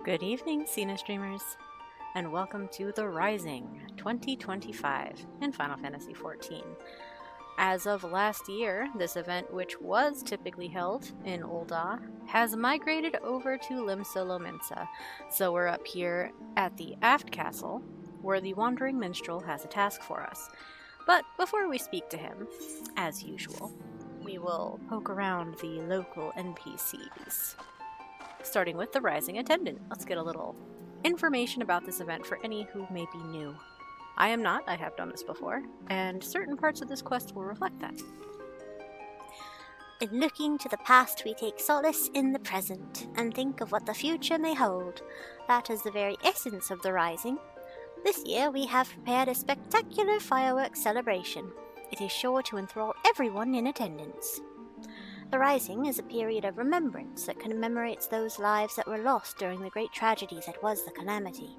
Good evening, Cena streamers, and welcome to The Rising 2025 in Final Fantasy XIV. As of last year, this event, which was typically held in Ul'dah, has migrated over to Limsa Lominsa, so we're up here at the Aft Castle, where the Wandering Minstrel has a task for us. But before we speak to him, as usual, we will poke around the local NPCs. Starting with the Rising Attendant. Let's get a little information about this event for any who may be new. I am not, I have done this before, and certain parts of this quest will reflect that. In looking to the past, we take solace in the present, and think of what the future may hold. That is the very essence of the Rising. This year we have prepared a spectacular fireworks celebration. It is sure to enthrall everyone in attendance. The Rising is a period of remembrance that commemorates those lives that were lost during the great tragedies that was the Calamity.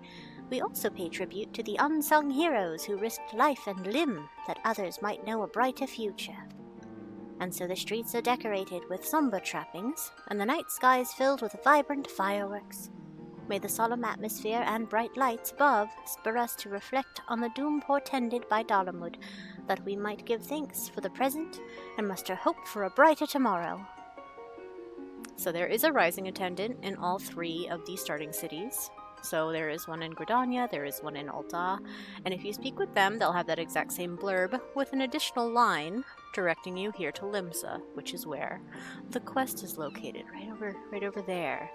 We also pay tribute to the unsung heroes who risked life and limb that others might know a brighter future. And so the streets are decorated with somber trappings, and the night skies filled with vibrant fireworks. May the solemn atmosphere and bright lights above spur us to reflect on the doom portended by Dalamud, that we might give thanks for the present and muster hope for a brighter tomorrow. So there is a Rising Attendant in all three of the starting cities. So there is one in Gridania, there is one in Ul'dah, and if you speak with them, they'll have that exact same blurb with an additional line directing you here to Limsa, which is where the quest is located, right over there.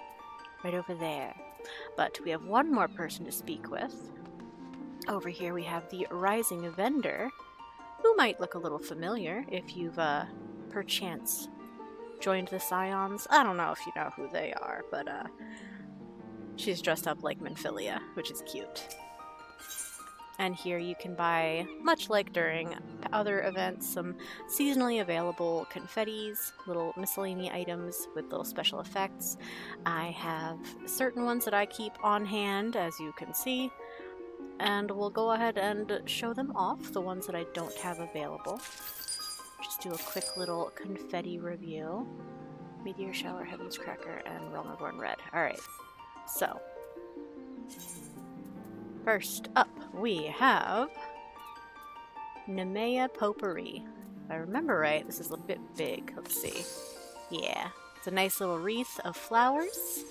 But we have one more person to speak with. Over here we have the Rising Vendor, who might look a little familiar if you've, perchance joined the Scions. I don't know if you know who they are, but, she's dressed up like Minfilia, which is cute. And here you can buy, much like during other events, some seasonally available confettis, little miscellaneous items with little special effects. I have certain ones that I keep on hand, as you can see, and we'll go ahead and show them off, the ones that I don't have available. Just do a quick little confetti review. Meteor Shower, Heaven's Cracker, and Realm Reborn Red. Alright, so first up, we have Nhagi'a Potpourri. If I remember right, this is a bit big. Let's see. Yeah, it's a nice little wreath of flowers.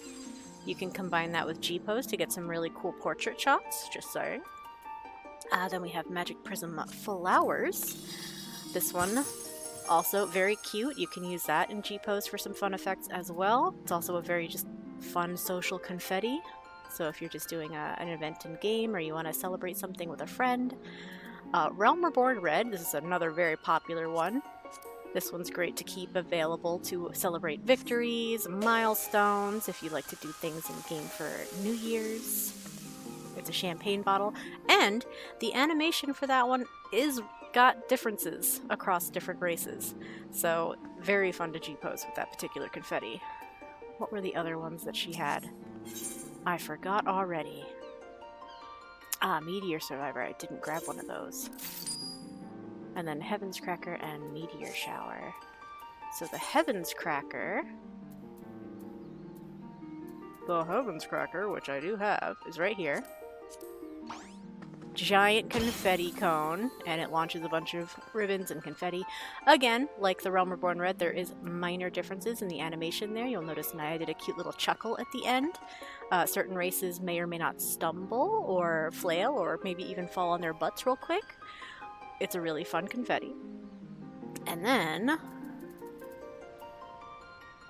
You can combine that with G-Pose to get some really cool portrait shots, just saying. Then we have Magic Prism Flowers. This one, also very cute. You can use that in G-Pose for some fun effects as well. It's also a very just fun social confetti. So if you're just doing an event in game or you want to celebrate something with a friend. Realm Reborn Red, this is another very popular one. This one's great to keep available to celebrate victories, milestones, if you like to do things in-game for New Year's. It's a champagne bottle, and the animation for that one is got differences across different races. So very fun to G-pose with that particular confetti. What were the other ones that she had? I forgot already. Meteor Survivor, I didn't grab one of those. And then Heaven's Cracker and Meteor Shower. So the Heaven's Cracker, which I do have, is right here. Giant confetti cone, and it launches a bunch of ribbons and confetti. Again, like the Realm Reborn Red, there is minor differences in the animation there. You'll notice Nhagi'a did a cute little chuckle at the end. Certain races may or may not stumble or flail or maybe even fall on their butts real quick. It's a really fun confetti. And then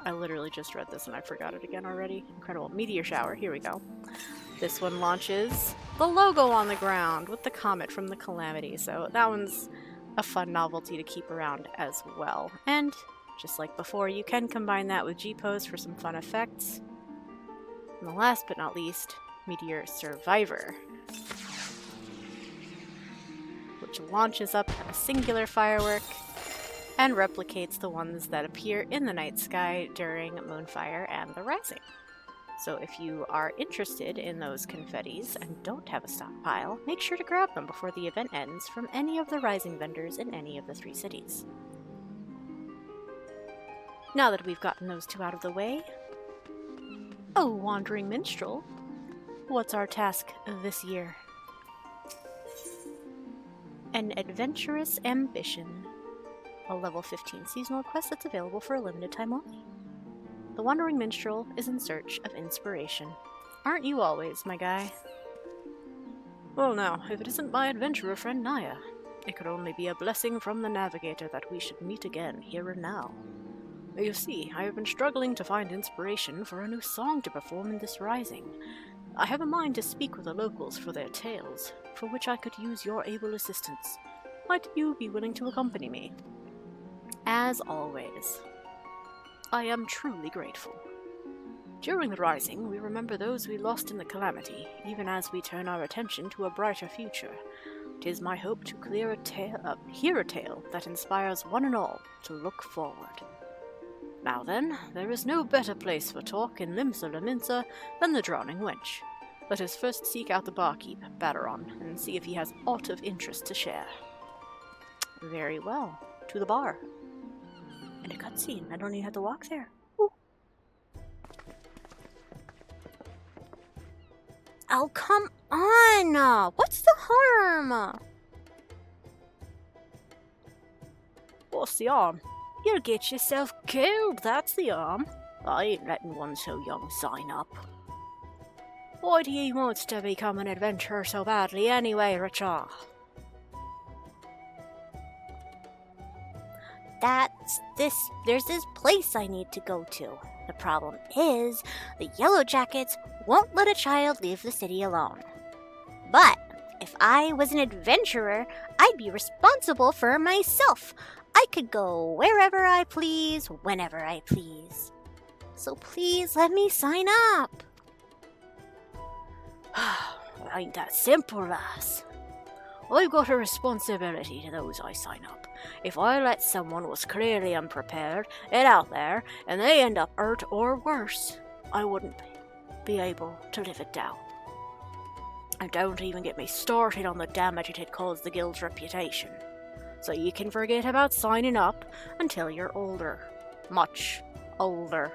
I literally just read this and I forgot it again already. Incredible. Meteor Shower. Here we go. This one launches the logo on the ground with the comet from the Calamity. So that one's a fun novelty to keep around as well. And just like before, you can combine that with G-Pose for some fun effects. And the last but not least, Meteor Survivor, which launches up a singular firework and replicates the ones that appear in the night sky during Moonfire and the Rising. So if you are interested in those confettis and don't have a stockpile, make sure to grab them before the event ends from any of the Rising vendors in any of the 3 cities. Now that we've gotten those two out of the way, oh, Wandering Minstrel, What's our task this year? An Adventurous Ambition. A level 15 seasonal quest that's available for a limited time only. The Wandering Minstrel is in search of inspiration. Aren't you always, my guy? Well now, if it isn't my adventurer friend Nhagi'a, it could only be a blessing from the Navigator that we should meet again, here and now. You see, I have been struggling to find inspiration for a new song to perform in this rising. I have a mind to speak with the locals for their tales, for which I could use your able assistance. Might you be willing to accompany me? As always, I am truly grateful. During the rising, we remember those we lost in the calamity, even as we turn our attention to a brighter future. 'Tis my hope to hear a tale that inspires one and all to look forward. Now then, there is no better place for talk in Limsa Lominsa than the Drowning Wench. Let us first seek out the barkeep, Baderon, and see if he has aught of interest to share. Very well. To the bar. And a cutscene. I don't even have to walk there. Ooh. Oh, come on! What's the harm? What's the harm? You'll get yourself killed, that's the harm. I ain't letting one so young sign up. Why do ye want to become an adventurer so badly anyway, Richard? There's this place I need to go to. The problem is, the Yellow Jackets won't let a child leave the city alone. But if I was an adventurer, I'd be responsible for myself. I could go wherever I please, whenever I please. So please let me sign up. Ain't that simple, lass? I've got a responsibility to those I sign up. If I let someone was clearly unprepared get out there and they end up hurt or worse, I wouldn't be able to live it down. And don't even get me started on the damage it had caused the guild's reputation. So you can forget about signing up until you're older. Much older.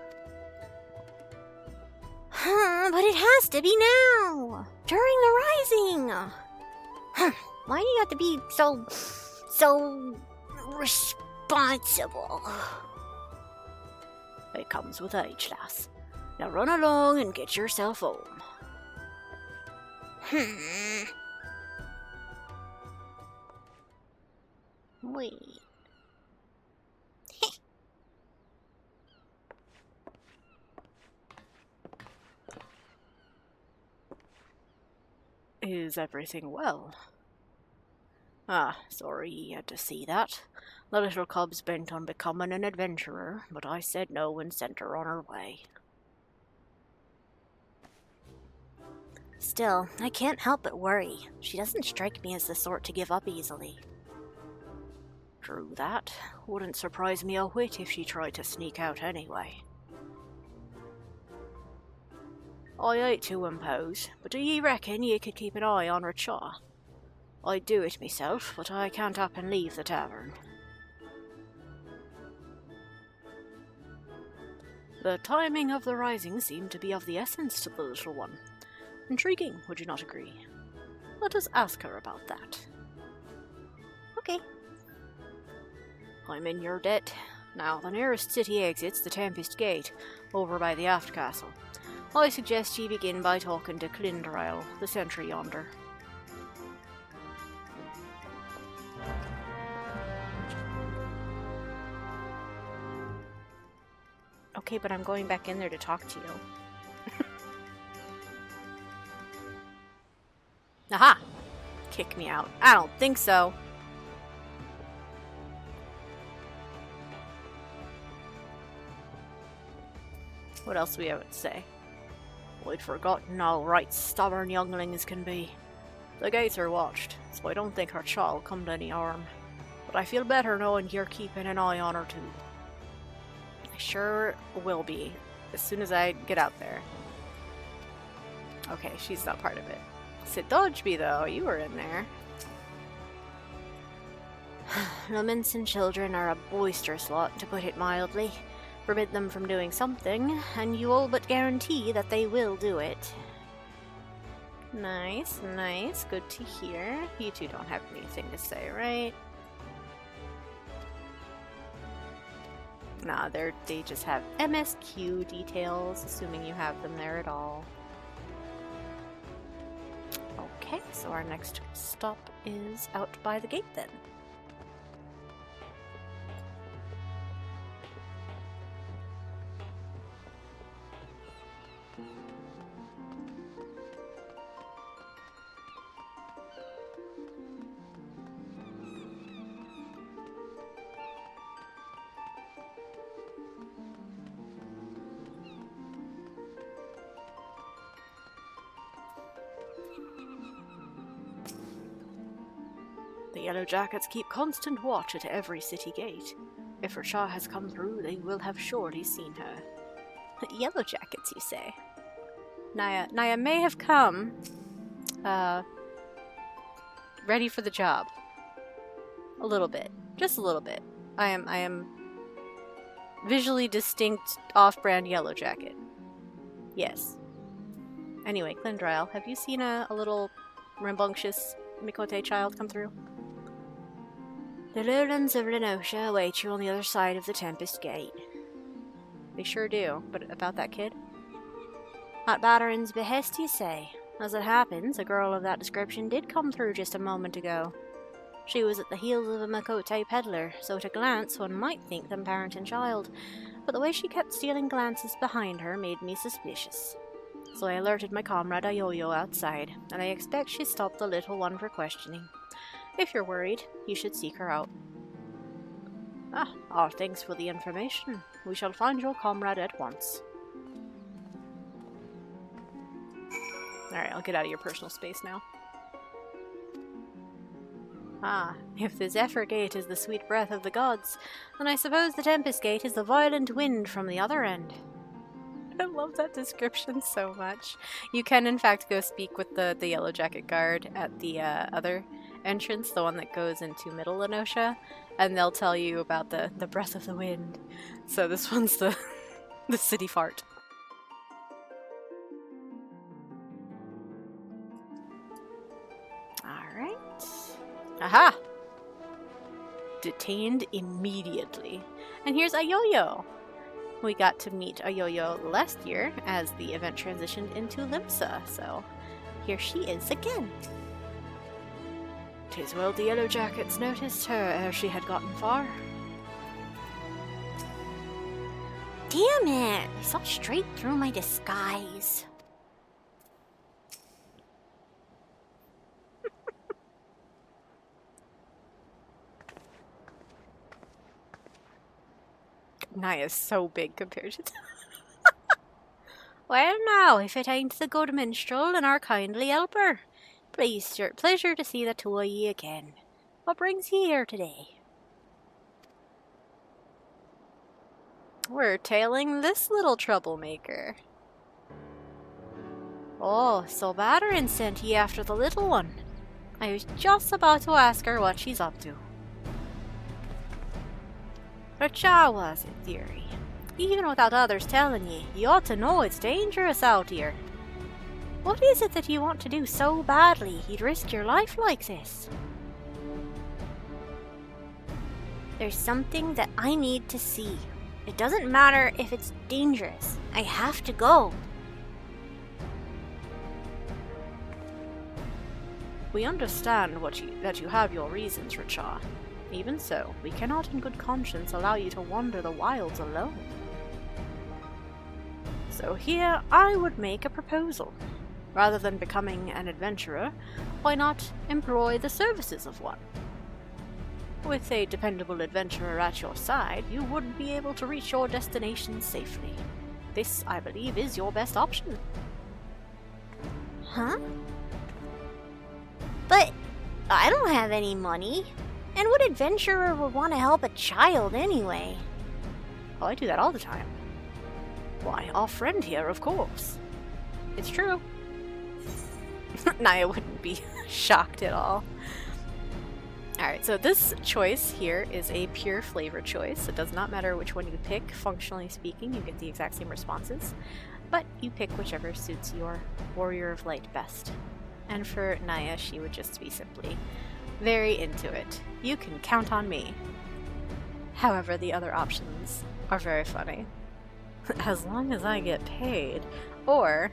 But it has to be now! During the rising! Why do you have to be so responsible? It comes with age, lass. Now run along and get yourself home. Wait. Is everything well? Ah, sorry you had to see that. The little cub's bent on becoming an adventurer, but I said no and sent her on her way. Still, I can't help but worry. She doesn't strike me as the sort to give up easily. True that. Wouldn't surprise me a whit if she tried to sneak out anyway. I hate to impose, but do ye reckon ye could keep an eye on her chaw? I'd do it myself, but I can't up and leave the tavern. The timing of the rising seemed to be of the essence to the little one. Intriguing, would you not agree? Let us ask her about that. Okay. I'm in your debt. Now, the nearest city exit's the Tempest Gate, over by the aft castle. I suggest ye begin by talking to Clindrel, the sentry yonder. Okay, but I'm going back in there to talk to you. Aha! Kick me out. I don't think so. What else do we have to say? I'd forgotten how right stubborn younglings can be. The gates are watched, so I don't think her chaw'll come to any harm. But I feel better knowing you're keeping an eye on her too. I sure will be, as soon as I get out there. Okay, she's not part of it. Sit Dodgeby though, you were in there. Lominsan children are a boisterous lot, to put it mildly. Forbid them from doing something, and you all but guarantee that they will do it. Nice, nice. Good to hear. You two don't have anything to say, right? Nah, they just have MSQ details, assuming you have them there at all. Okay, so our next stop is out by the gate then. The Yellow Jackets keep constant watch at every city gate. If Rachar has come through, they will have surely seen her. Yellow Jackets, you say? Nhagi'a may have come, ready for the job. A little bit. Just a little bit. I am visually distinct off-brand Yellow Jacket. Yes. Anyway, Glendryle, have you seen a little rambunctious Mikote child come through? The lowlands of Lenosha await you on the other side of the Tempest Gate. They sure do, but about that kid? At Batterin's behest, you say? As it happens, a girl of that description did come through just a moment ago. She was at the heels of a Mikote peddler, so at a glance one might think them parent and child, but the way she kept stealing glances behind her made me suspicious. So I alerted my comrade Ayoyo outside, and I expect she stopped the little one for questioning. If you're worried, you should seek her out. Thanks for the information. We shall find your comrade at once. Alright, I'll get out of your personal space now. If the Zephyr Gate is the sweet breath of the gods, then I suppose the Tempest Gate is the violent wind from the other end. I love that description so much. You can, in fact, go speak with the Yellow Jacket guard at the other entrance, the one that goes into Middle Lenosha, and they'll tell you about the breath of the wind. So this one's the city fart. Alright. Aha! Detained immediately. And here's Ayoyo! We got to meet Ayoyo last year as the event transitioned into Limsa, so here she is again. 'Tis well the Yellow Jackets noticed her ere she had gotten far. Damn it! I saw straight through my disguise. Nhagia''s so big compared to Well now, if it ain't the good minstrel and our kindly helper. Pleasure to see the two of ye again. What brings ye here today? We're tailing this little troublemaker. Oh, so Batterin sent ye after the little one. I was just about to ask her what she's up to. Rachar was it, dearie? Even without others telling ye, you ought to know it's dangerous out here. What is it that you want to do so badly you'd risk your life like this? There's something that I need to see. It doesn't matter if it's dangerous. I have to go. We understand that you have your reasons, Rachar. Even so, we cannot in good conscience allow you to wander the wilds alone. So here I would make a proposal. Rather than becoming an adventurer, why not employ the services of one? With a dependable adventurer at your side, you would be able to reach your destination safely. This, I believe, is your best option. Huh? But I don't have any money. And what adventurer would want to help a child anyway? Oh, I do that all the time. Why, our friend here, of course. It's true. Nhagi'a wouldn't be shocked at all. Alright, so this choice here is a pure flavor choice. It does not matter which one you pick. Functionally speaking, you get the exact same responses. But you pick whichever suits your Warrior of Light best. And for Nhagi'a, she would just be simply very into it. You can count on me. However, the other options are very funny. As long as I get paid, or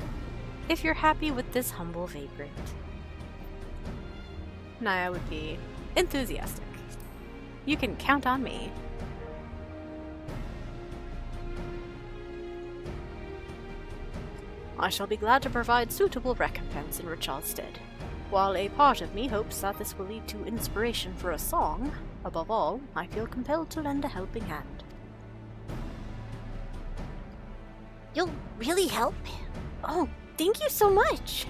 if you're happy with this humble vagrant. Nhagi'a would be enthusiastic. You can count on me. I shall be glad to provide suitable recompense in Richard's stead. While a part of me hopes that this will lead to inspiration for a song, above all, I feel compelled to lend a helping hand. You'll really help? Oh, thank you so much!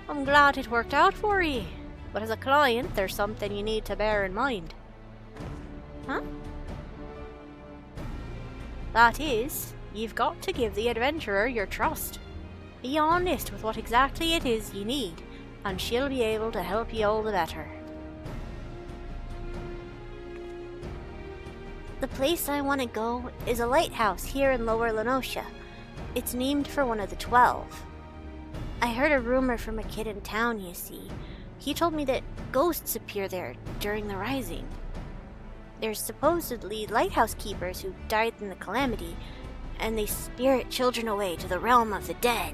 I'm glad it worked out for you, but as a client, there's something you need to bear in mind. Huh? That is, you've got to give the adventurer your trust. Be honest with what exactly it is you need, and she'll be able to help you all the better. The place I want to go is a lighthouse here in Lower Lenosha. It's named for one of the 12. I heard a rumor from a kid in town, you see. He told me that ghosts appear there during the rising. There's supposedly lighthouse keepers who died in the calamity, and they spirit children away to the realm of the dead.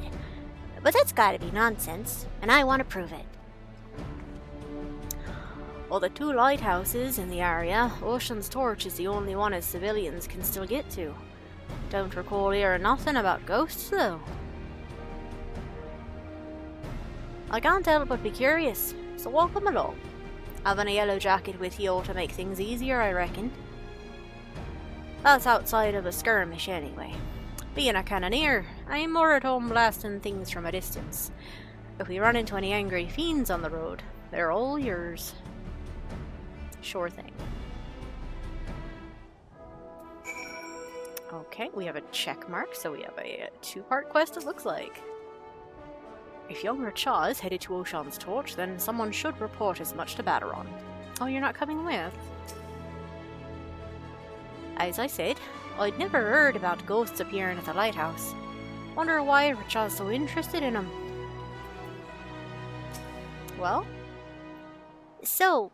But that's gotta be nonsense, and I want to prove it. Well, the 2 lighthouses in the area, Oschon's torch is the only one as civilians can still get to. Don't recall hearing nothing about ghosts, though. I can't help but be curious, so welcome along. Having a yellow jacket with you ought to make things easier, I reckon. That's outside of a skirmish, anyway. Being a cannoneer, I'm more at home blasting things from a distance. If we run into any angry fiends on the road, they're all yours. Sure thing. Okay, we have a check mark, so we have a 2-part quest, it looks like. If young Rostnzeh is headed to Oschon's torch, then someone should report as much to Baderon. Oh, you're not coming with? As I said, I'd never heard about ghosts appearing at the lighthouse. Wonder why Rostnzeh's so interested in them. Well? So,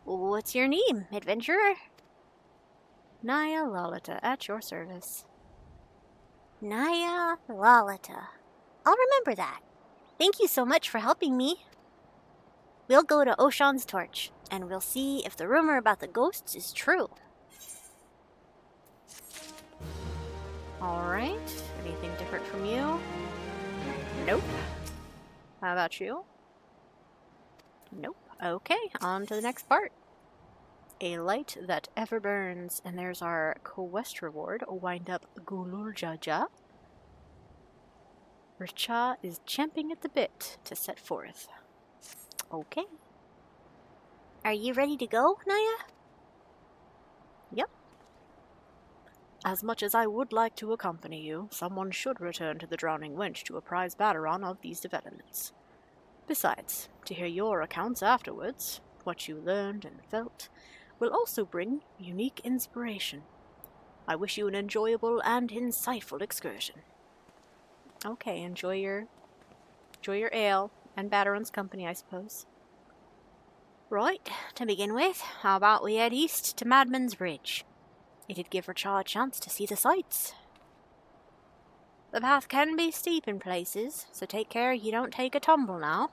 what's your name, adventurer? Nhagi'a Lalita, at your service. Nhagi'a Lalita. I'll remember that. Thank you so much for helping me. We'll go to Oschon's torch, and we'll see if the rumor about the ghosts is true. Alright, anything different from you? Nope. How about you? Nope. Okay, on to the next part. A light that ever burns, and there's our quest reward, wind up Gulool Ja Ja. Rostnzeh is champing at the bit to set forth. Okay. Are you ready to go, Nhagi'a? Yep. As much as I would like to accompany you, someone should return to the Drowning Wench to apprise Baderon of these developments. Besides, to hear your accounts afterwards, what you learned and felt, will also bring unique inspiration. I wish you an enjoyable and insightful excursion. Okay, enjoy your ale and Baderon's company, I suppose. Right, to begin with, how about we head east to Madman's Bridge? It'd give Rostnzeh a chance to see the sights. The path can be steep in places, so take care you don't take a tumble now.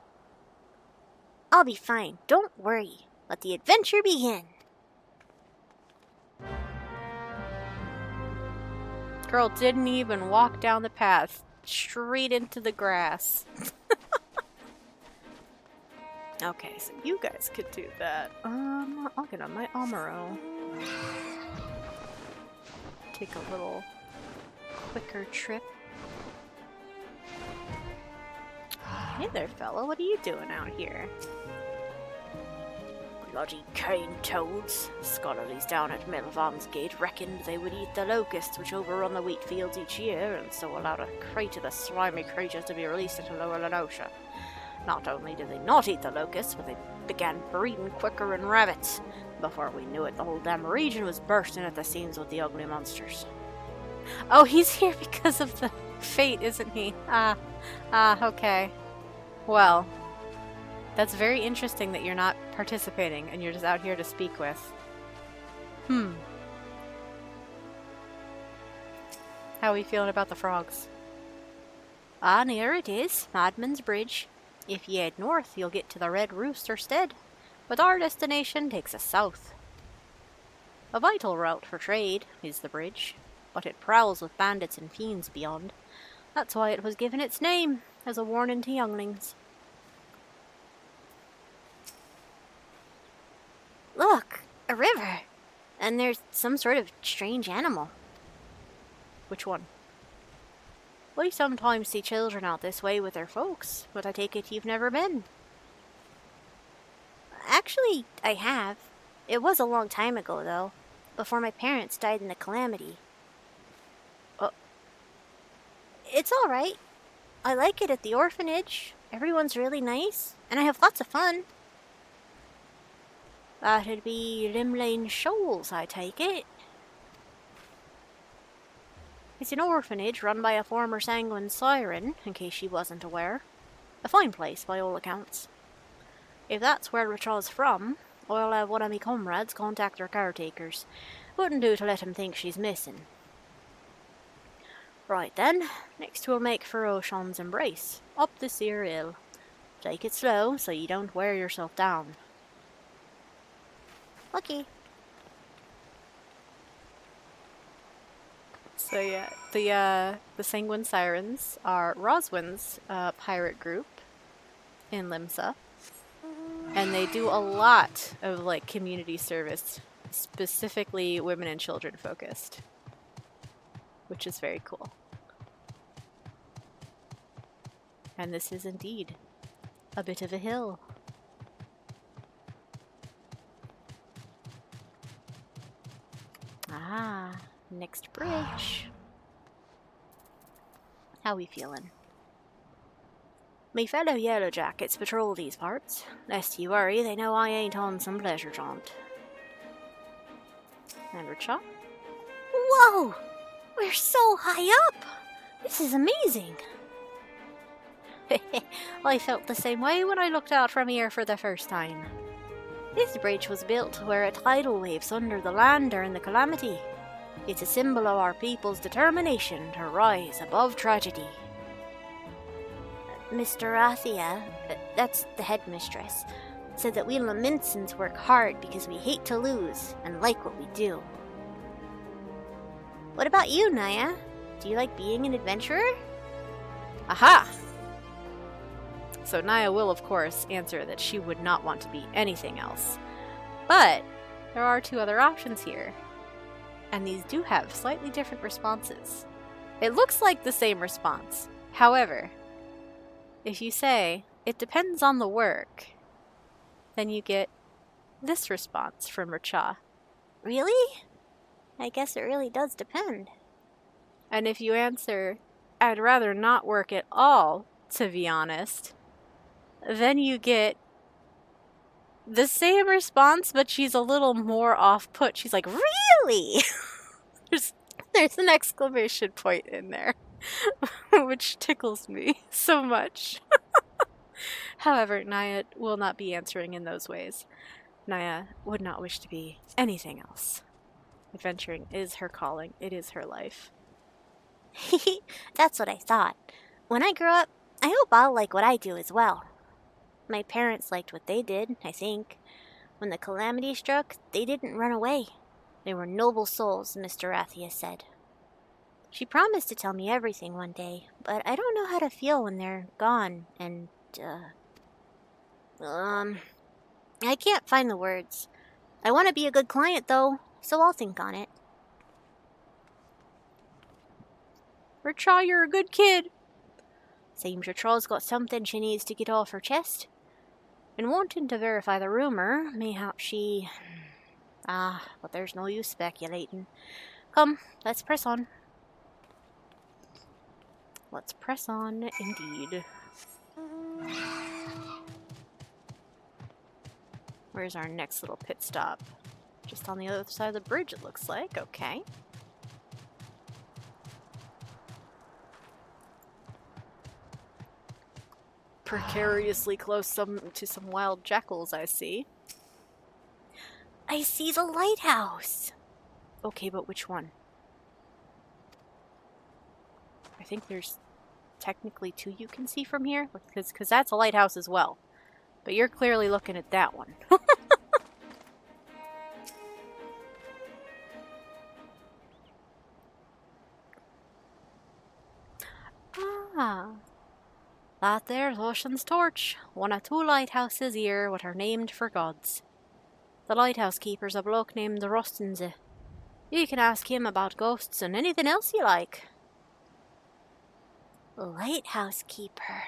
I'll be fine, don't worry. Let the adventure begin. Girl didn't even walk down the path, straight into the grass. Okay, so you guys could do that. I'll get on my Amaro. Take a little quicker trip. Hey there, fella. What are you doing out here? Bloody cane toads. Scholarlies down at Milvan's Gate reckoned they would eat the locusts which overrun the wheat fields each year, and so allowed a crate of the slimy creatures to be released into Lower Lenosha. Not only did they not eat the locusts, but they began breeding quicker in rabbits. Before we knew it, the whole damn region was bursting at the seams with the ugly monsters. Oh, he's here because of the fate, isn't he? Okay. Well, that's very interesting that you're not participating and you're just out here to speak with. How are we feeling about the frogs? Ah, near it is, Madman's Bridge. If ye head north, you'll get to the Red Rooster stead, but our destination takes us south. A vital route for trade is the bridge, but it prowls with bandits and fiends beyond. That's why it was given its name, as a warning to younglings. Look, a river, and there's some sort of strange animal. Which one? We sometimes see children out this way with their folks, but I take it you've never been. Actually, I have. It was a long time ago, though, before my parents died in the calamity. It's all right. I like it at the orphanage. Everyone's really nice, and I have lots of fun. That'd be Limlane Shoals, I take it. It's an orphanage run by a former sanguine siren, in case she wasn't aware. A fine place, by all accounts. If that's where Richard's from, I'll have one of me comrades contact her caretakers. Wouldn't do to let him think she's missing. Right then, next we'll make for Oschon's embrace, up this here hill. Take it slow, so you don't wear yourself down. Okay. So yeah, the Sanguine Sirens are Roswin's pirate group in Limsa, and they do a lot of like community service, specifically women and children focused, which is very cool. And this is indeed a bit of a hill. Ah, next bridge. How we feeling? Me fellow yellow jackets patrol these parts. Lest you worry, they know I ain't on some pleasure jaunt. And Richa? Whoa! We're so high up! This is amazing! I felt the same way when I looked out from here for the first time. This bridge was built where a tidal wave sundered the land during the calamity. It's a symbol of our people's determination to rise above tragedy. Miss Dorathia, that's the headmistress, said that we Lominsans work hard because we hate to lose and like what we do. What about you, Nhagi'a? Do you like being an adventurer? Aha! So Nhagi'a will, of course, answer that she would not want to be anything else. But there are two other options here, and these do have slightly different responses. It looks like the same response. However, if you say, it depends on the work, then you get this response from Richa. Really? I guess it really does depend. And if you answer, I'd rather not work at all, to be honest, then you get the same response, but she's a little more off-put. She's like, really? there's an exclamation point in there, which tickles me so much. However, Nhagi'a will not be answering in those ways. Nhagi'a would not wish to be anything else. Adventuring is her calling. It is her life. That's what I thought. When I grow up, I hope I'll like what I do as well. My parents liked what they did, I think. When the calamity struck, they didn't run away. They were noble souls, Miss Dorathia said. She promised to tell me everything one day, but I don't know how to feel when they're gone, and, I can't find the words. I want to be a good client, though, so I'll think on it. Richa, you're a good kid. Seems Richa's got something she needs to get off her chest. And wanting to verify the rumor, mayhap she... but there's no use speculating. Come, let's press on. Let's press on, indeed. Where's our next little pit stop? Just on the other side of the bridge, it looks like. Okay. precariously close to some wild jackals, I see. I see the lighthouse. Okay, but which one? I think there's technically two you can see from here, because that's a lighthouse as well. But you're clearly looking at that one. Ah. That there's Oschon's torch. One of two lighthouses here what are named for gods. The lighthouse keeper's a bloke named Rostnzeh. You can ask him about ghosts and anything else you like. Lighthouse keeper.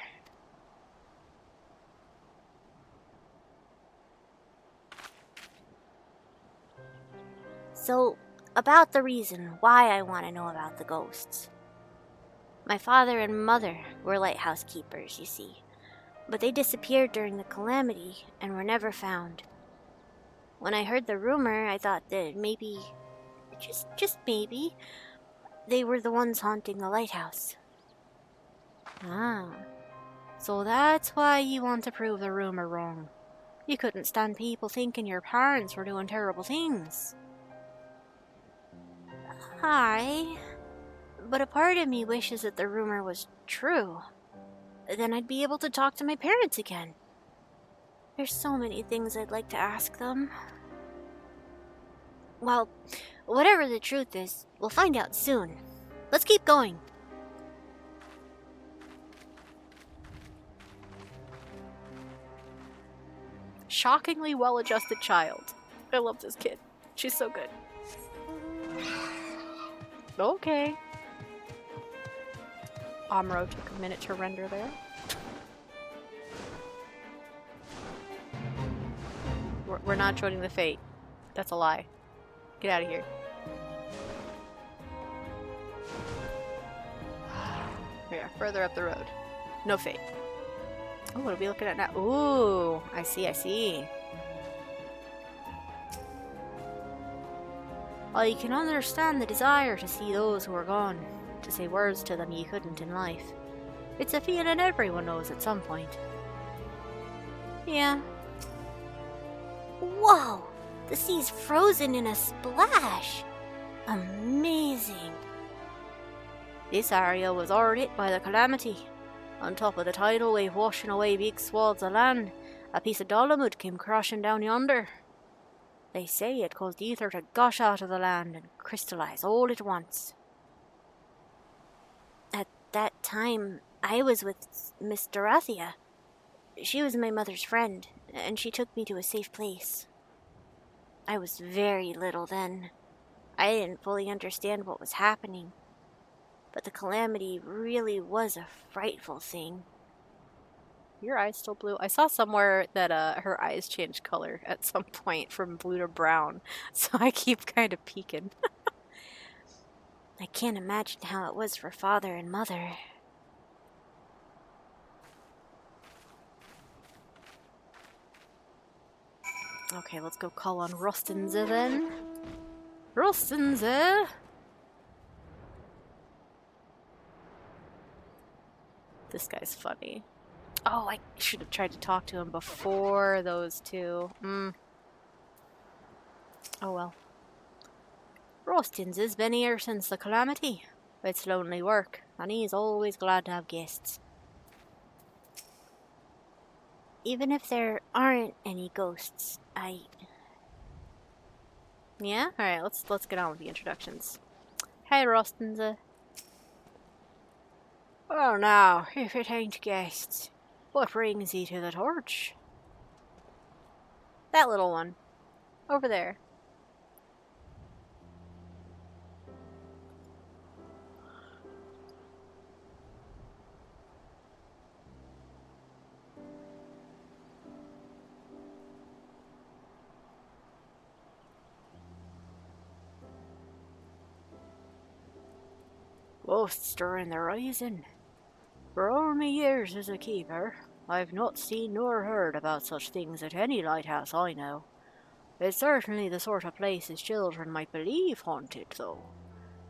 So, about the reason why I want to know about the ghosts. My father and mother were lighthouse keepers, you see, but they disappeared during the calamity and were never found. When I heard the rumor, I thought that maybe, just maybe, they were the ones haunting the lighthouse. Ah. So that's why you want to prove the rumor wrong. You couldn't stand people thinking your parents were doing terrible things. Aye, but a part of me wishes that the rumor was true. Then I'd be able to talk to my parents again. There's so many things I'd like to ask them. Well, whatever the truth is, we'll find out soon. Let's keep going. Shockingly well-adjusted child. I love this kid. She's so good. Okay. Amro took a minute to render there. We're not joining the fate. That's a lie. Get out of here. Here, further up the road. No fate. Oh, what are we looking at now? Ooh, I see, I see. I can understand the desire to see those who are gone, to say words to them ye couldn't in life. It's a feeling everyone knows at some point. Yeah. Whoa! The sea's frozen in a splash! Amazing! This area was hard hit by the calamity. On top of the tidal wave washing away big swaths of land, a piece of dolomite came crashing down yonder. They say it caused ether to gush out of the land and crystallize all at once. At that time, I was with Miss Dorathia. She was my mother's friend, and she took me to a safe place. I was very little then. I didn't fully understand what was happening. But the calamity really was a frightful thing. Your eyes still blue? I saw somewhere that her eyes changed color at some point from blue to brown, so I keep kind of peeking. I can't imagine how it was for father and mother. Okay, let's go call on Rostnzeh then. Rostnzeh! This guy's funny. Oh, I should have tried to talk to him before those two. Oh well. Rostnzeh's been here since the calamity. It's lonely work, and he's always glad to have guests. Even if there aren't any ghosts, Yeah? Alright, let's get on with the introductions. Hey, Rostnzeh. Well now, if it ain't guests, what brings ye to the torch? That little one. Over there. Ghosts during the rising. For all my years as a keeper, I've not seen nor heard about such things at any lighthouse I know. It's certainly the sort of place as children might believe haunted, though.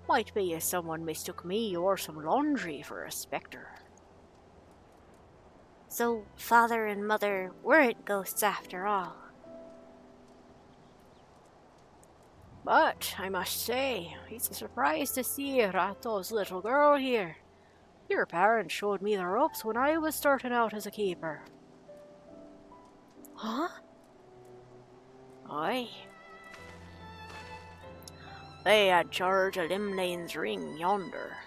Might be as someone mistook me or some laundry for a spectre. So father and mother weren't ghosts after all. But I must say, it's a surprise to see Rato's little girl here. Your parents showed me the ropes when I was starting out as a keeper. Huh? Aye. They had charge of Limlane's ring yonder.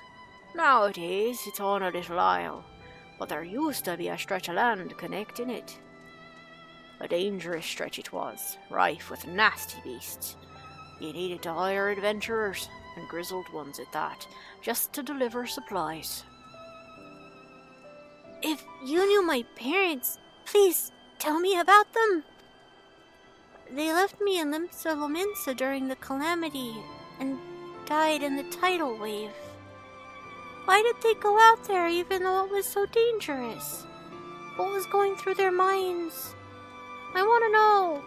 Nowadays, it's on a little isle, but there used to be a stretch of land connecting it. A dangerous stretch it was, rife with nasty beasts. You needed to hire adventurers, and grizzled ones at that, just to deliver supplies. If you knew my parents, please tell me about them. They left me in Limsa Lominsa during the calamity and died in the tidal wave. Why did they go out there even though it was so dangerous? What was going through their minds? I want to know.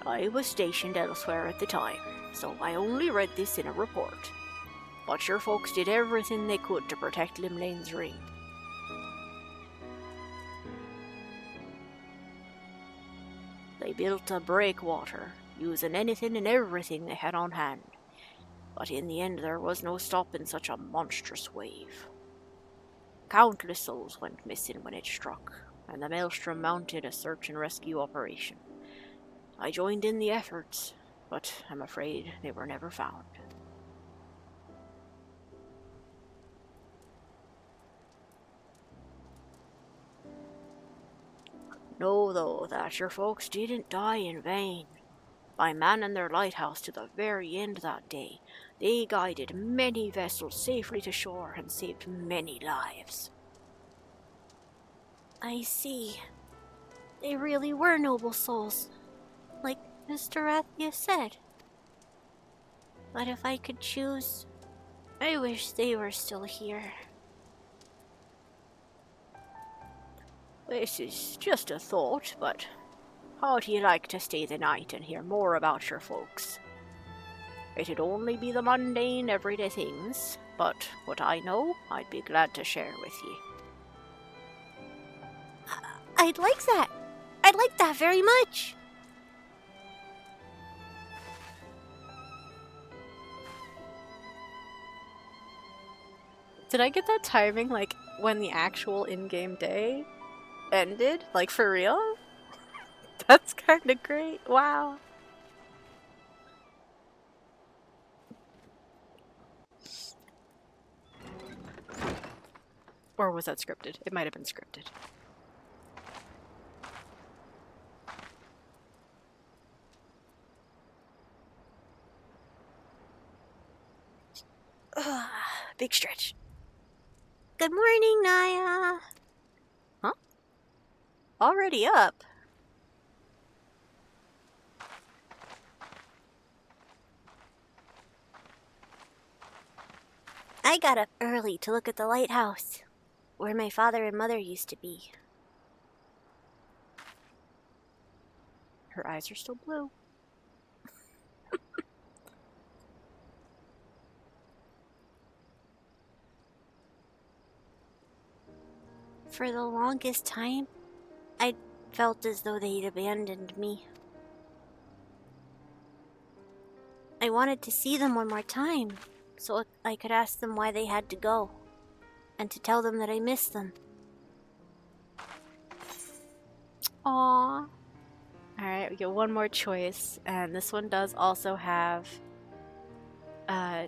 I was stationed elsewhere at the time, so I only read this in a report. But your folks did everything they could to protect Limlane's ring. They built a breakwater, using anything and everything they had on hand. But in the end there was no stopping such a monstrous wave. Countless souls went missing when it struck, and the Maelstrom mounted a search and rescue operation. I joined in the efforts, but I'm afraid they were never found. Know, though, that your folks didn't die in vain. By manning their lighthouse to the very end that day, they guided many vessels safely to shore and saved many lives. I see. They really were noble souls, like Miss Dorathia said. But if I could choose, I wish they were still here. This is just a thought, but how'd you like to stay the night and hear more about your folks? It'd only be the mundane, everyday things, but what I know, I'd be glad to share with you. I'd like that. I'd like that very much. Did I get that timing, like, when the actual in-game day ended? Like, for real? That's kinda great. Wow. Or was that scripted? It might have been scripted. Big stretch. Good morning, Nhagi'a. Huh? Already up? I got up early to look at the lighthouse, where my father and mother used to be. Her eyes are still blue. For the longest time, I felt as though they'd abandoned me. I wanted to see them one more time, so I could ask them why they had to go, and to tell them that I missed them. Aww. Alright, we get one more choice, and this one does also have a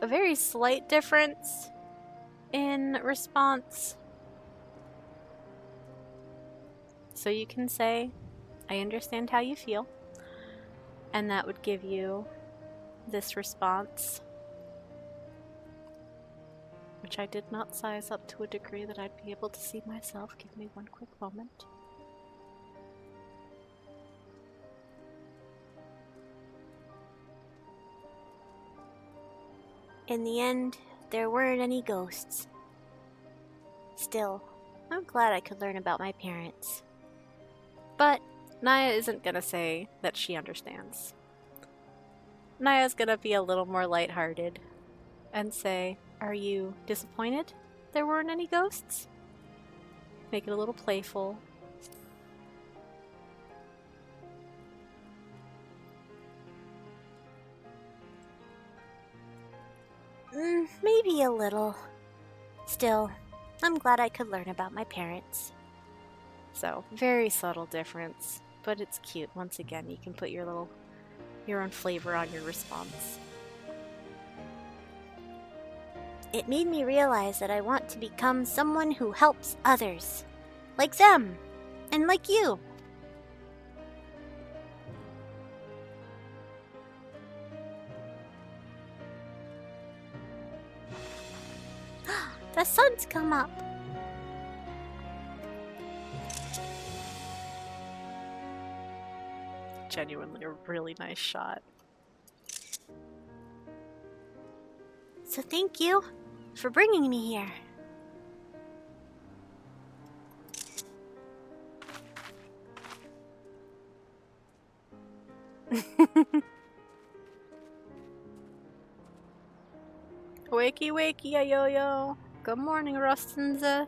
very slight difference in response. So you can say, I understand how you feel, and that would give you this response, which I did not size up to a degree that I'd be able to see myself. Give me one quick moment. In the end, there weren't any ghosts. Still, I'm glad I could learn about my parents. But Nhagi'a isn't gonna say that she understands. Nhagia''s gonna be a little more lighthearted and say, "Are you disappointed there weren't any ghosts?" Make it a little playful. Maybe a little. Still, I'm glad I could learn about my parents. So, very subtle difference, but it's cute. Once again, you can put your own flavor on your response. It made me realize that I want to become someone who helps others. Like them. And like you. The sun's come up. Genuinely a really nice shot. So thank you for bringing me here. Wakey wakey, Ayoyo. Good morning, Rostnzeh.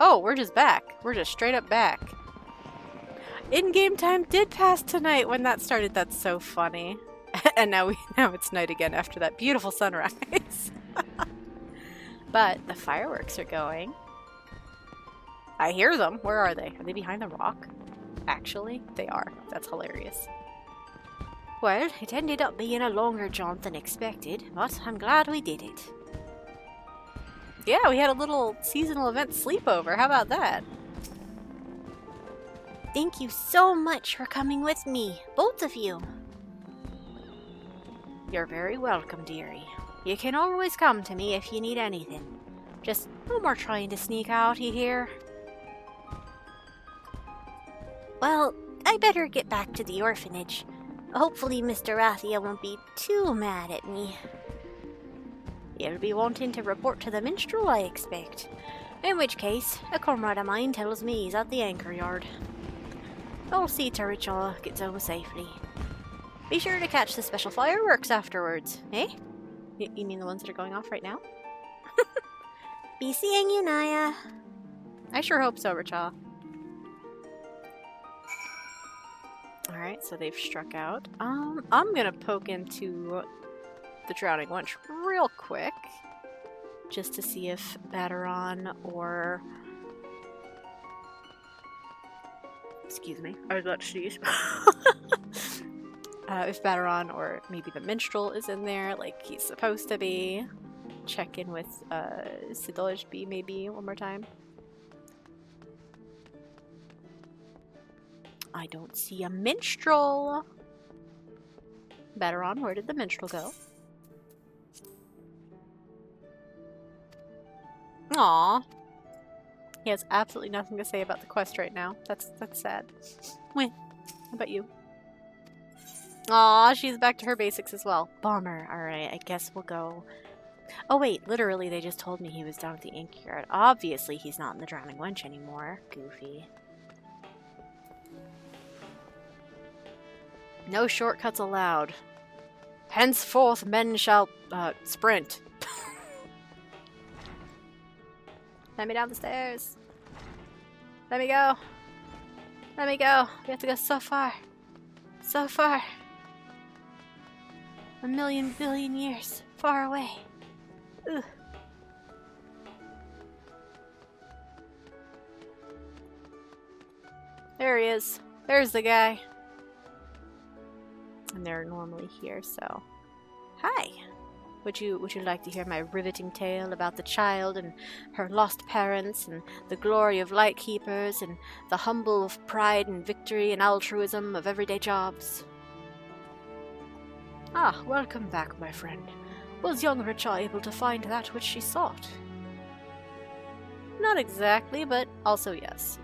Oh, we're just back. We're just straight up back. In-game time did pass tonight when that started. That's so funny. And now it's night again after that beautiful sunrise. But the fireworks are going. I hear them. Where are they? Are they behind the rock? Actually, they are. That's hilarious. Well, it ended up being a longer jaunt than expected, but I'm glad we did it. Yeah, we had a little seasonal event sleepover. How about that? Thank you so much for coming with me, both of you. You're very welcome, dearie. You can always come to me if you need anything. Just no more trying to sneak out, you hear? Well, I better get back to the orphanage. Hopefully Miss Dorathia won't be too mad at me. You'll be wanting to report to the Minstrel, I expect. In which case, a comrade of mine tells me he's at the anchor yard. I'll see to Nhagi'a gets home safely. Be sure to catch the special fireworks afterwards, eh? You mean the ones that are going off right now? Be seeing you, Nhagi'a. I sure hope so, Nhagi'a. Alright, so they've struck out. I'm gonna poke into the Drowning Wench real quick. Just to see if Baderon or... Excuse me, I was about to sneeze. If Baderon or maybe the Minstrel is in there, like he's supposed to be. Check in with Sidolishby maybe one more time. I don't see a Minstrel! Baderon, where did the Minstrel go? Aww. He has absolutely nothing to say about the quest right now. That's sad. Wait, how about you? Aw, she's back to her basics as well. Bummer. Alright, I guess we'll go. Oh wait, literally they just told me he was down at the anchor yard. Obviously he's not in the Drowning Wench anymore. Goofy. No shortcuts allowed. Henceforth men shall, sprint. Let me down the stairs. Let me go. Let me go. We have to go so far. So far. 1,000,000 billion years. Far away. Ugh. There he is. There's the guy. And they're normally here, so... Hi! Would you like to hear my riveting tale about the child and her lost parents and the glory of lightkeepers and the humble of pride and victory and altruism of everyday jobs? Ah, welcome back, my friend. Was young Nhagi'a able to find that which she sought? Not exactly, but also yes.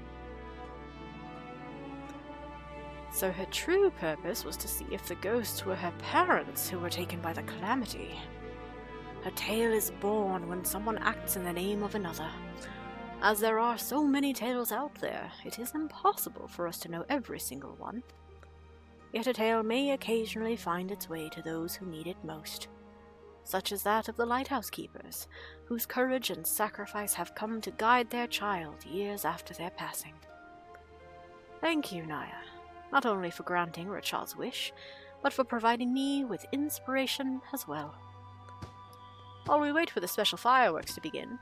So her true purpose was to see if the ghosts were her parents who were taken by the calamity. Her tale is born when someone acts in the name of another. As there are so many tales out there, it is impossible for us to know every single one. Yet a tale may occasionally find its way to those who need it most, such as that of the lighthouse keepers, whose courage and sacrifice have come to guide their child years after their passing. Thank you, Nhagi'a, not only for granting Rachad's wish, but for providing me with inspiration as well. While we wait for the special fireworks to begin,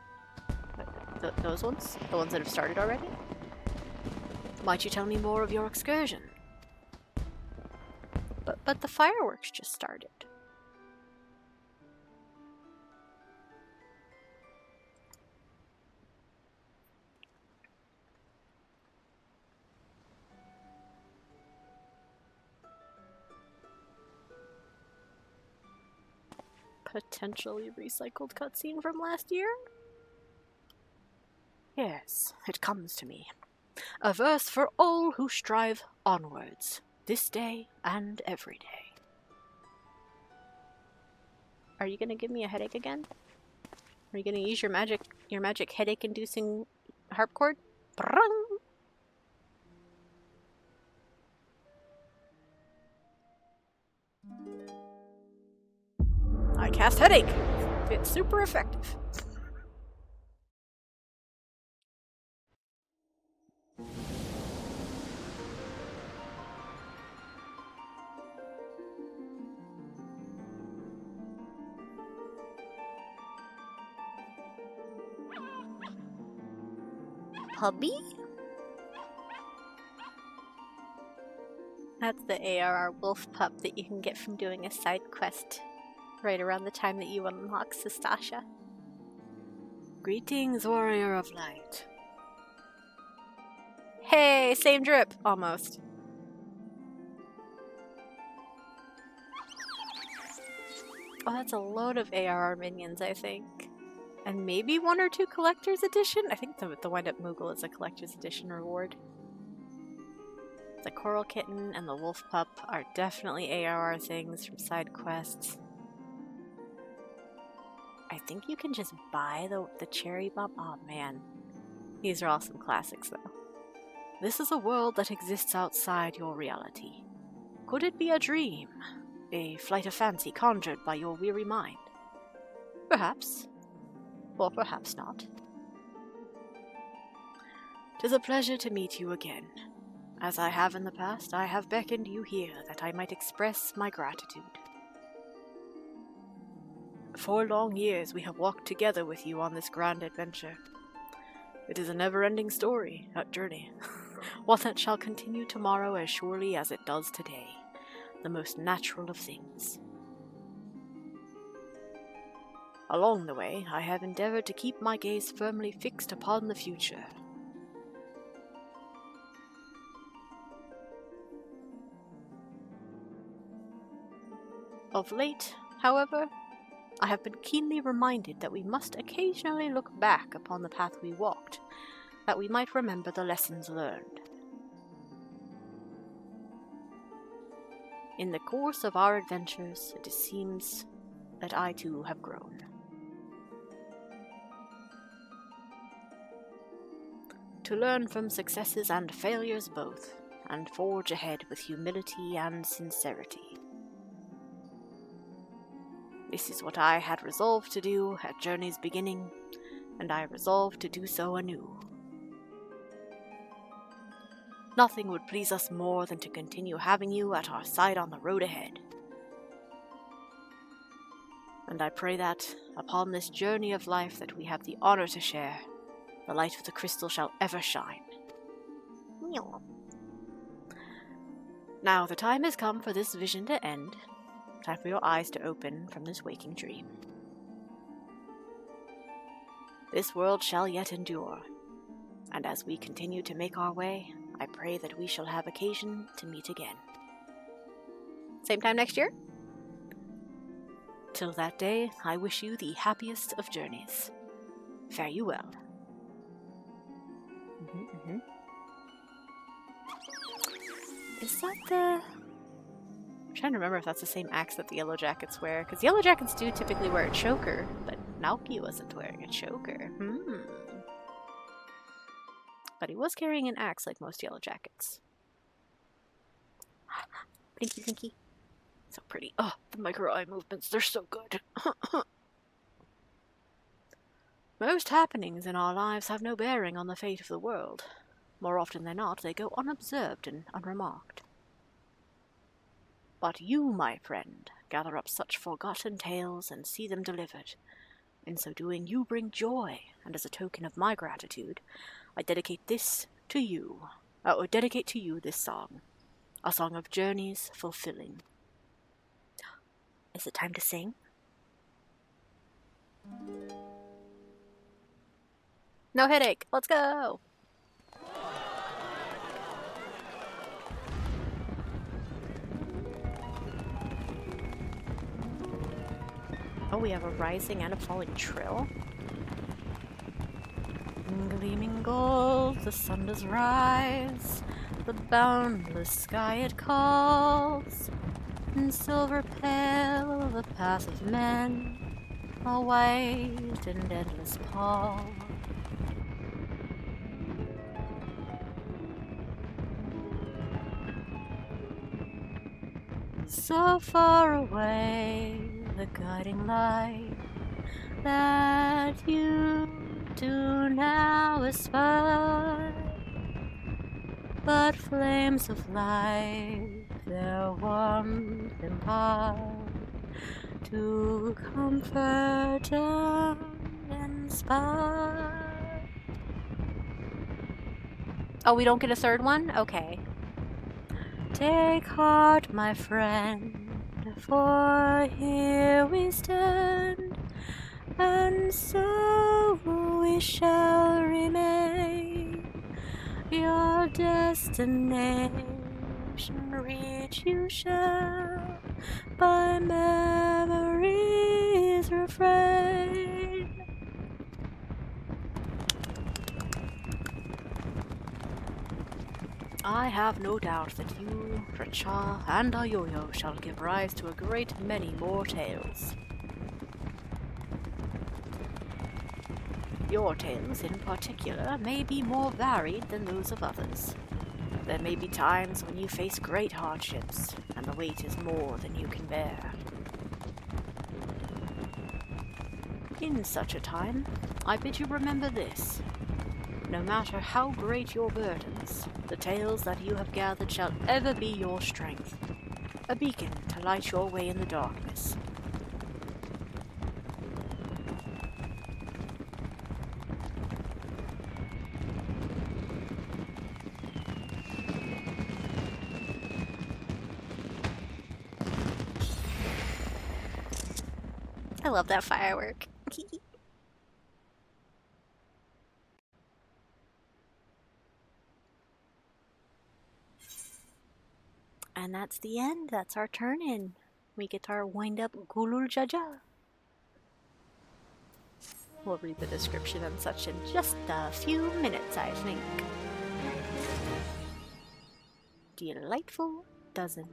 those ones? The ones that have started already? Might you tell me more of your excursion? But the fireworks just started. Potentially recycled cutscene from last year? Yes, it comes to me. A verse for all who strive onwards, this day and every day. Are you gonna give me a headache again? Are you gonna use your magic headache-inducing harp chord? Brung! I cast headache. It's super effective. Hubby? That's the ARR wolf pup that you can get from doing a side quest right around the time that you unlock Sastasha. Greetings, warrior of light. Hey, same drip, almost. Oh, that's a load of ARR minions, I think. And maybe one or two collector's edition? I think the Wind-Up Moogle is a collector's edition reward. The Coral Kitten and the Wolf Pup are definitely ARR things from side quests. I think you can just buy the Cherry Bomb. Oh man. These are all some classics though. This is a world that exists outside your reality. Could it be a dream? A flight of fancy conjured by your weary mind? Perhaps. Or perhaps not. 'Tis a pleasure to meet you again. As I have in the past, I have beckoned you here that I might express my gratitude. For long years we have walked together with you on this grand adventure. It is a never-ending story, that journey, one that shall continue tomorrow as surely as it does today, the most natural of things. Along the way, I have endeavored to keep my gaze firmly fixed upon the future. Of late, however, I have been keenly reminded that we must occasionally look back upon the path we walked, that we might remember the lessons learned. In the course of our adventures, it seems that I too have grown. To learn from successes and failures both, and forge ahead with humility and sincerity. This is what I had resolved to do at Journey's beginning, and I resolved to do so anew. Nothing would please us more than to continue having you at our side on the road ahead. And I pray that, upon this journey of life that we have the honor to share, the light of the crystal shall ever shine. Now the time has come for this vision to end. Time for your eyes to open from this waking dream. This world shall yet endure, and as we continue to make our way, I pray that we shall have occasion to meet again. Same time next year? Till that day, I wish you the happiest of journeys. Fare you well. Is that the... I'm trying to remember if that's the same axe that the Yellow Jackets wear, because Yellow Jackets do typically wear a choker, but Nhagi'a wasn't wearing a choker. But he was carrying an axe like most Yellow Jackets. Blinky, blinky. So pretty. Oh, the micro eye movements, they're so good. Most happenings in our lives have no bearing on the fate of the world. More often than not, they go unobserved and unremarked. But you, my friend, gather up such forgotten tales and see them delivered. In so doing, you bring joy, and as a token of my gratitude, I dedicate this to you. Dedicate to you this song. A song of journeys fulfilling. Is it time to sing? No headache. Let's go! Oh, we have a rising and a falling trill. Gleaming gold, the sun does rise. The boundless sky it calls. In silver pale, the path of men, a white and endless pall. So far away, the guiding light that you do now espy, but flames of life their warmth impart to comfort and inspire. Oh, we don't get a third one? Okay. Take heart, my friend, for here we stand, and so we shall remain. Your destination reach you shall, by memory's refrain. I have no doubt that you, Nhagi'a, and Ayoyo shall give rise to a great many more tales. Your tales, in particular, may be more varied than those of others. There may be times when you face great hardships, and the weight is more than you can bear. In such a time, I bid you remember this. No matter how great your burdens, the tales that you have gathered shall ever be your strength, a beacon to light your way in the darkness. I love that firework. And that's the end. That's our turn in. We get our wind up Gulool Ja Ja. We'll read the description and such in just a few minutes, I think. Delightful dozen.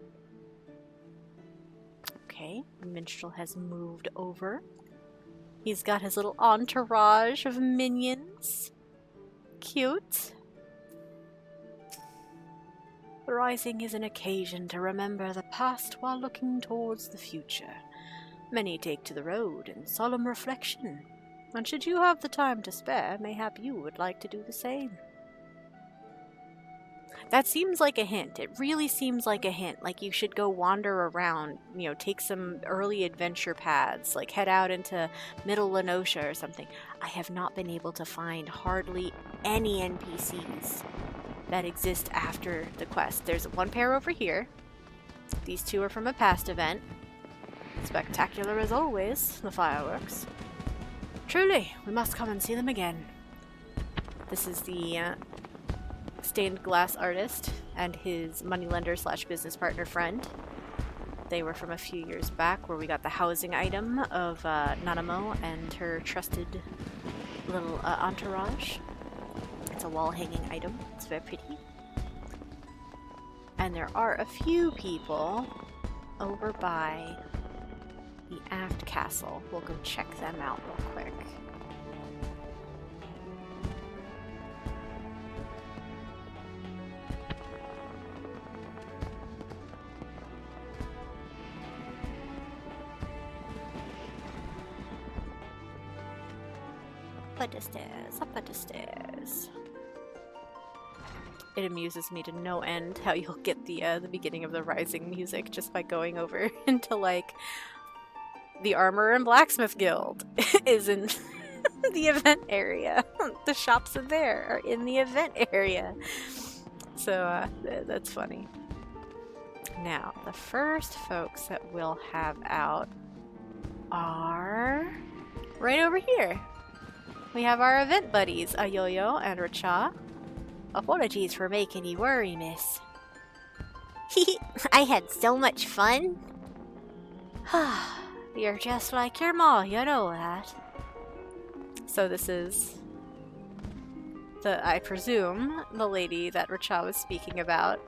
Okay, Minstrel has moved over. He's got his little entourage of minions. Cute. The rising is an occasion to remember the past while looking towards the future. Many take to the road in solemn reflection, and should you have the time to spare, mayhap you would like to do the same. That seems like a hint. It really seems like a hint. Like you should go wander around, you know, take some early adventure paths, like head out into Middle Lenosha or something. I have not been able to find hardly any NPCs that exist after the quest. There's one pair over here. These two are from a past event. Spectacular as always, the fireworks. Truly, we must come and see them again. This is the stained glass artist and his moneylender slash business partner friend. They were from a few years back where we got the housing item of Nanamo and her trusted little entourage. It's a wall hanging item. It's very pretty. And there are a few people over by the aft castle. We'll go check them out real quick. Up the stairs, up the stairs. It amuses me to no end how you'll get the beginning of the Rising music just by going over into, like, the Armor and Blacksmith Guild is in the event area. The shops in there are in the event area. So, that's funny. Now, the first folks that we'll have out are right over here. We have our event buddies, Ayoyo and Nhagi'a. Apologies for making you worry, miss. I had so much fun. You're just like your ma, you know that. So this is I presume, the lady that Nhagi'a was speaking about.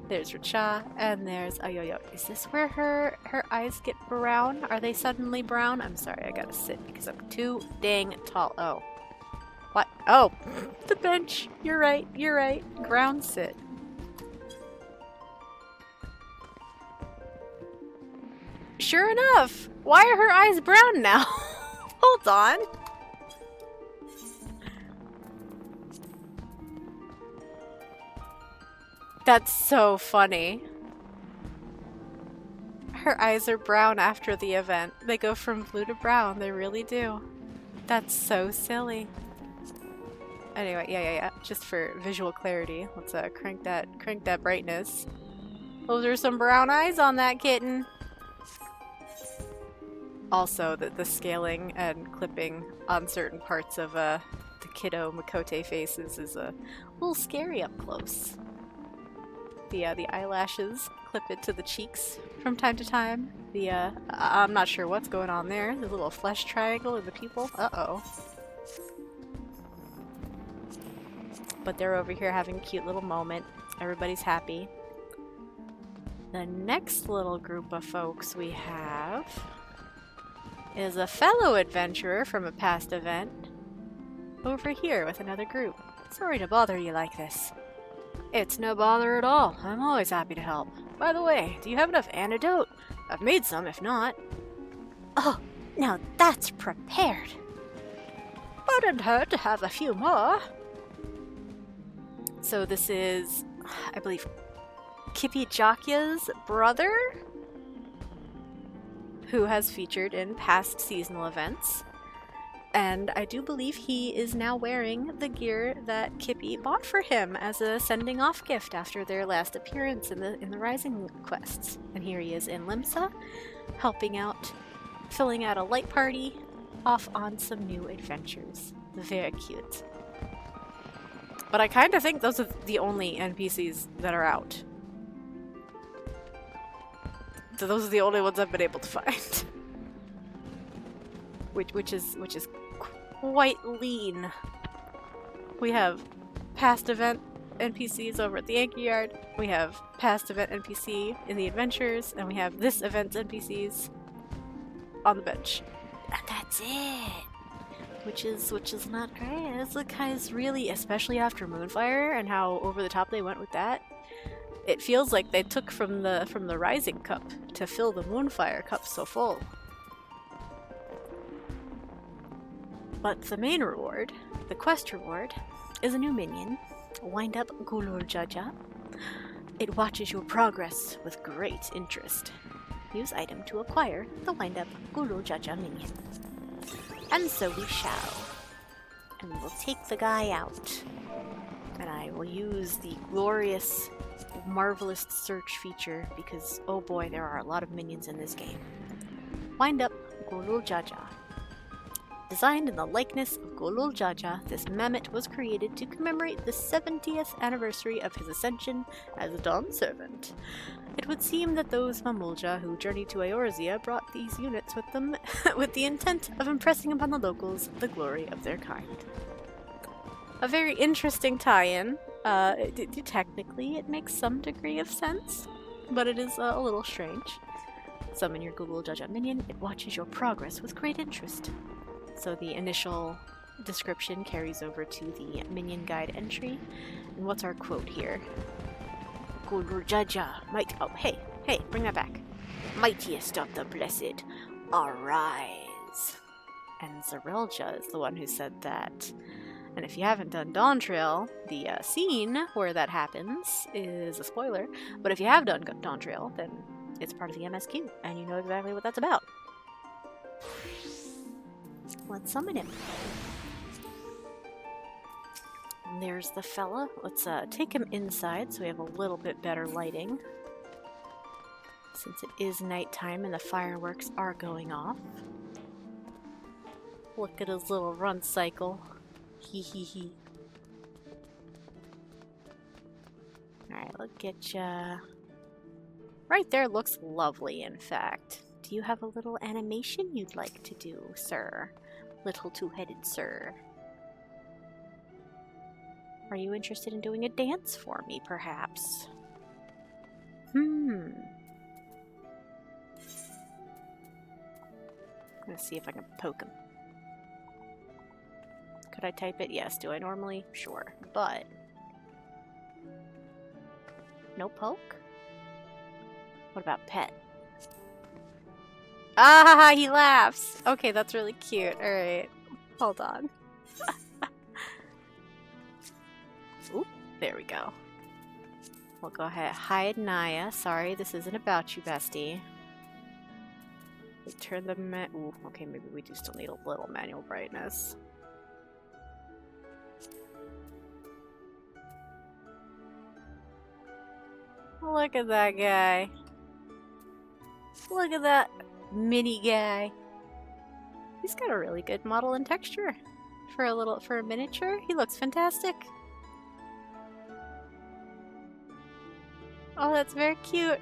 There's Nhagi'a, and there's Ayoyo. Is this where her eyes get brown? Are they suddenly brown? I'm sorry, I gotta sit because I'm too dang tall. Oh. What? Oh! The bench! You're right, you're right. Ground sit. Sure enough! Why are her eyes brown now? Hold on. That's so funny. Her eyes are brown after the event. They go from blue to brown. They really do. That's so silly. Anyway, yeah. Just for visual clarity, let's crank that brightness. Those are some brown eyes on that kitten. Also, the scaling and clipping on certain parts of the kiddo Makote faces is a little scary up close. The eyelashes clip it to the cheeks from time to time. I'm not sure what's going on there. The little flesh triangle in the pupil. Uh-oh. But they're over here having a cute little moment. Everybody's happy. The next little group of folks we have is a fellow adventurer from a past event over here with another group. Sorry to bother you like this. It's no bother at all. I'm always happy to help. By the way, do you have enough antidote? I've made some, if not. Oh, now that's prepared. Wouldn't hurt to have a few more. So this is, I believe, Kipih Jakkya's brother, who has featured in past seasonal events. And I do believe he is now wearing the gear that Kipih bought for him as a sending off gift after their last appearance in the Rising quests. And here he is in Limsa, helping out, filling out a light party, off on some new adventures. Very cute. But I kind of think those are the only NPCs that are out. So those are the only ones I've been able to find. Which is quite lean. We have past event NPCs over at the Anchor Yard, we have past event NPC in the adventures, and we have this event's NPCs on the bench. And that's it. Which is not great. It's like guys really, especially after Moonfire and how over the top they went with that. It feels like they took from the Rising Cup to fill the Moonfire Cup so full. But the main reward, the quest reward, is a new minion, Wind Up Gulool Ja Ja. It watches your progress with great interest. Use item to acquire the Wind Up Gulool Ja Ja minion. And so we shall. And we will take the guy out. And I will use the glorious, marvelous search feature because, oh boy, there are a lot of minions in this game. Wind Up Gulool Ja Ja. Designed in the likeness of Gulool Ja Ja, this mammoth was created to commemorate the 70th anniversary of his ascension as a Dawn Servant. It would seem that those Mamulja who journeyed to Eorzea brought these units with them with the intent of impressing upon the locals the glory of their kind. A very interesting tie-in Technically, it makes some degree of sense, but it is a little strange. Summon your Gulool Ja Ja minion. It watches your progress with great interest. So the initial description carries over to the minion guide entry. And what's our quote here? Gulool Ja Ja, might. Oh, hey, bring that back. Mightiest of the blessed, arise. And Zerelja is the one who said that. And if you haven't done Dawn Trail, the scene where that happens is a spoiler. But if you have done Dawn Trail, then it's part of the MSQ, and you know exactly what that's about. Let's summon him. And there's the fella. Let's take him inside so we have a little bit better lighting. Since it is nighttime and the fireworks are going off. Look at his little run cycle. Hee hee hee. Alright, look at ya. Right there looks lovely, in fact. Do you have a little animation you'd like to do, sir? Little two-headed sir. Are you interested in doing a dance for me, perhaps? I'm gonna see if I can poke him. Could I type it? Yes. Do I normally? Sure. But... no poke? What about pet? Ah, he laughs! Okay, that's really cute. Alright. Hold on. Oop, there we go. We'll go ahead. Hide Nhagi'a. Sorry, this isn't about you, bestie. We turn the ooh, okay, maybe we do still need a little manual brightness. Look at that guy. Look at that mini guy. He's got a really good model and texture for a miniature. He looks fantastic. Oh, that's very cute.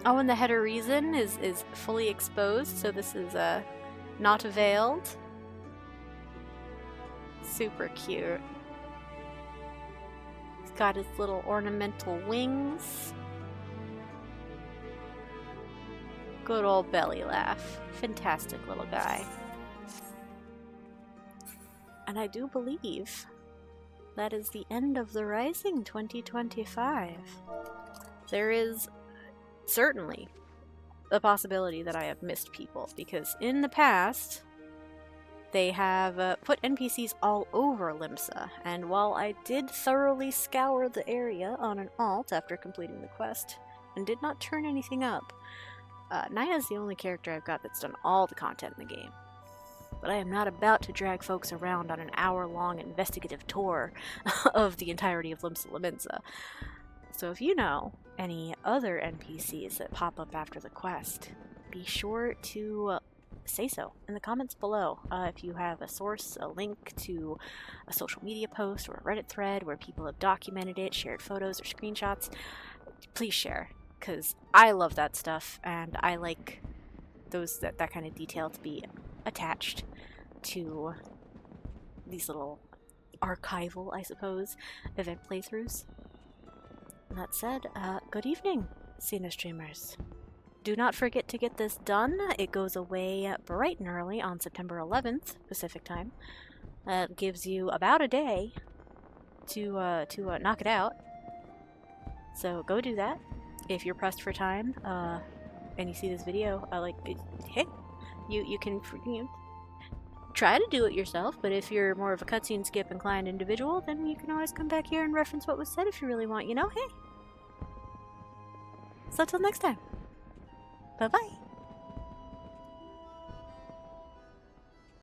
Oh, and the header reason is fully exposed, so this is not veiled. Super cute. He's got his little ornamental wings. Good old belly laugh. Fantastic little guy. And I do believe that is the end of the Rising 2025. There is certainly the possibility that I have missed people, because in the past they have put NPCs all over Limsa, and while I did thoroughly scour the area on an alt after completing the quest and did not turn anything up, Nhagi'a is the only character I've got that's done all the content in the game. But I am not about to drag folks around on an hour-long investigative tour of the entirety of Limsa Lominsa. So if you know any other NPCs that pop up after the quest, be sure to say so in the comments below. If you have a source, a link to a social media post or a Reddit thread where people have documented it, shared photos or screenshots, please share, because I love that stuff and I like that kind of detail to be attached to these little archival, I suppose, event playthroughs. That said, good evening, Cena streamers. Do not forget to get this done. It goes away bright and early on September 11th, Pacific time. That gives you about a day to knock it out. So go do that. If you're pressed for time, and you see this video, hey, you can try to do it yourself, but if you're more of a cutscene skip inclined individual, then you can always come back here and reference what was said if you really want, you know? Hey! So till next time. Bye-bye!